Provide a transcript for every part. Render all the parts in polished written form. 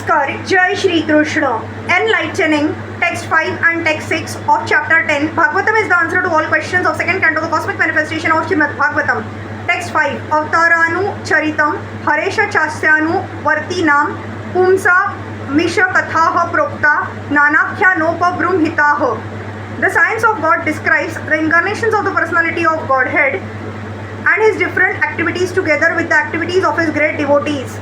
Namaskar, Jai Shri Krishna. Enlightening, text 5 and text 6 of chapter 10. Bhagavatam is the answer to all questions of second canto, the cosmic manifestation of Srimad Bhagavatam. Text 5. Avtaranu Charitam, Haresha Chastyanu, Vartinam, Pumsa Misha Kathaha Prokta, Nanakhya Nopabrum Hitaha. The science of God describes the incarnations of the personality of Godhead and his different activities together with the activities of his great devotees.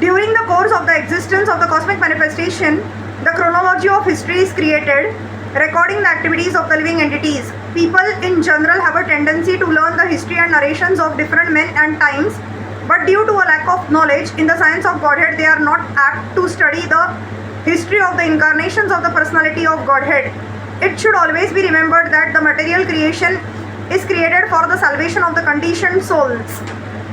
During the course of the existence of the cosmic manifestation, the chronology of history is created, recording the activities of the living entities. People in general have a tendency to learn the history and narrations of different men and times, but due to a lack of knowledge in the science of Godhead, they are not apt to study the history of the incarnations of the personality of Godhead. It should always be remembered that the material creation is created for the salvation of the conditioned souls.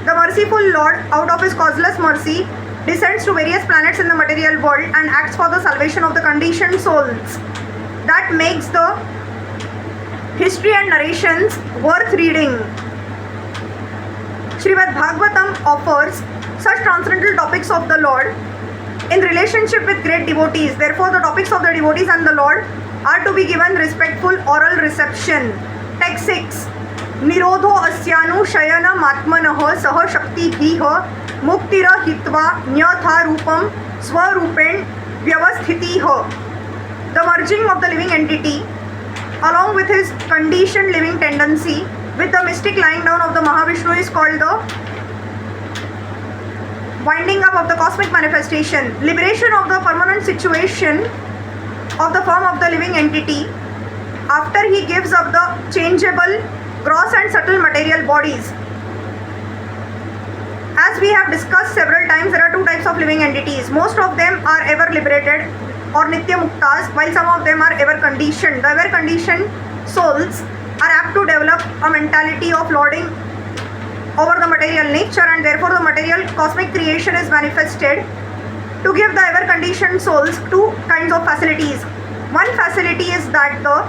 The merciful Lord, out of his causeless mercy, descends to various planets in the material world and acts for the salvation of the conditioned souls. That makes the history and narrations worth reading. Srimad Bhagavatam offers such transcendental topics of the Lord in relationship with great devotees. Therefore, the topics of the devotees and the Lord are to be given respectful oral reception. Text 6. Nirodho asyanu shayana matmanaha saha shakti bhiha muktira hitva nyatha rupam swarupen vyavasthitiha. The merging of the living entity along with his conditioned living tendency with the mystic lying down of the Mahavishnu is called the winding up of the cosmic manifestation. Liberation of the permanent situation of the form of the living entity after he gives up the changeable, gross and subtle material bodies. As we have discussed several times, there are two types of living entities. Most of them are ever liberated or Nitya Muktas, while some of them are ever conditioned. The ever conditioned souls are apt to develop a mentality of lording over the material nature, and therefore the material cosmic creation is manifested to give the ever conditioned souls two kinds of facilities. One facility is that the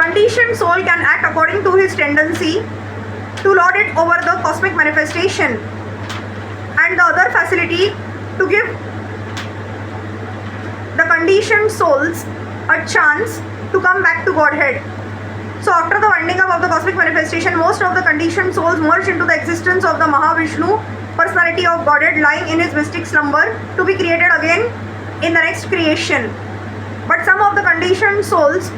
conditioned soul can act according to his tendency to lord it over the cosmic manifestation, and the other facility to give the conditioned souls a chance to come back to Godhead. So after the winding up of the cosmic manifestation, most of the conditioned souls merge into the existence of the Mahavishnu, personality of Godhead, lying in his mystic slumber to be created again in the next creation. But some of the conditioned souls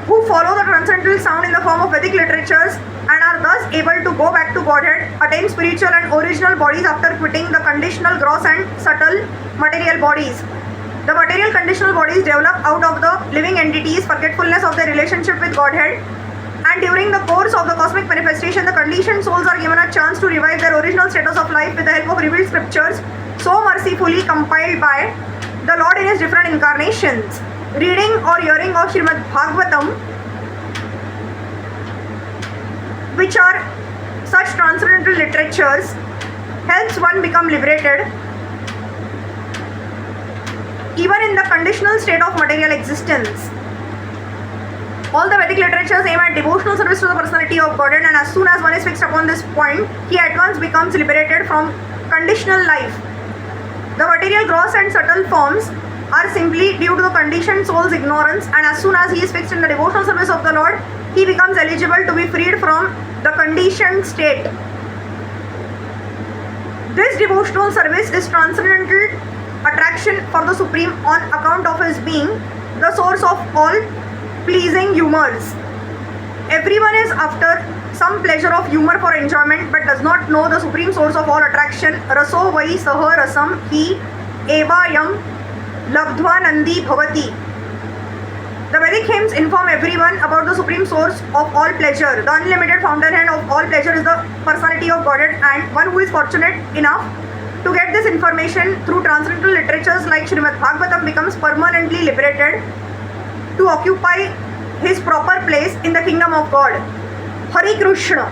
who follow the transcendental sound in the form of Vedic literatures and are thus able to go back to Godhead attain spiritual and original bodies after quitting the conditional, gross and subtle material bodies. The material conditional bodies develop out of the living entities' forgetfulness of their relationship with Godhead, and during the course of the cosmic manifestation, the conditioned souls are given a chance to revive their original status of life with the help of revealed scriptures so mercifully compiled by the Lord in his different incarnations. Reading or hearing of Srimad Bhagavatam, which are such transcendental literatures, helps one become liberated even in the conditional state of material existence. All the Vedic literatures aim at devotional service to the personality of Godhead, and as soon as one is fixed upon this point, he at once becomes liberated from conditional life. The material, gross and subtle forms are simply due to the conditioned soul's ignorance, and as soon as he is fixed in the devotional service of the Lord, he becomes eligible to be freed from the conditioned state. This devotional service is transcendental attraction for the Supreme on account of his being the source of all pleasing humors. Everyone is after some pleasure of humor for enjoyment, but does not know the supreme source of all attraction. Raso vai saha rasam hi eva yam labdhva nandi bhavati. The Vedic hymns inform everyone about the supreme source of all pleasure. The unlimited fountainhead of all pleasure is the personality of Godhead, and one who is fortunate enough to get this information through transcendental literatures like Srimad Bhagavatam becomes permanently liberated to occupy his proper place in the kingdom of God. Hari Krishna.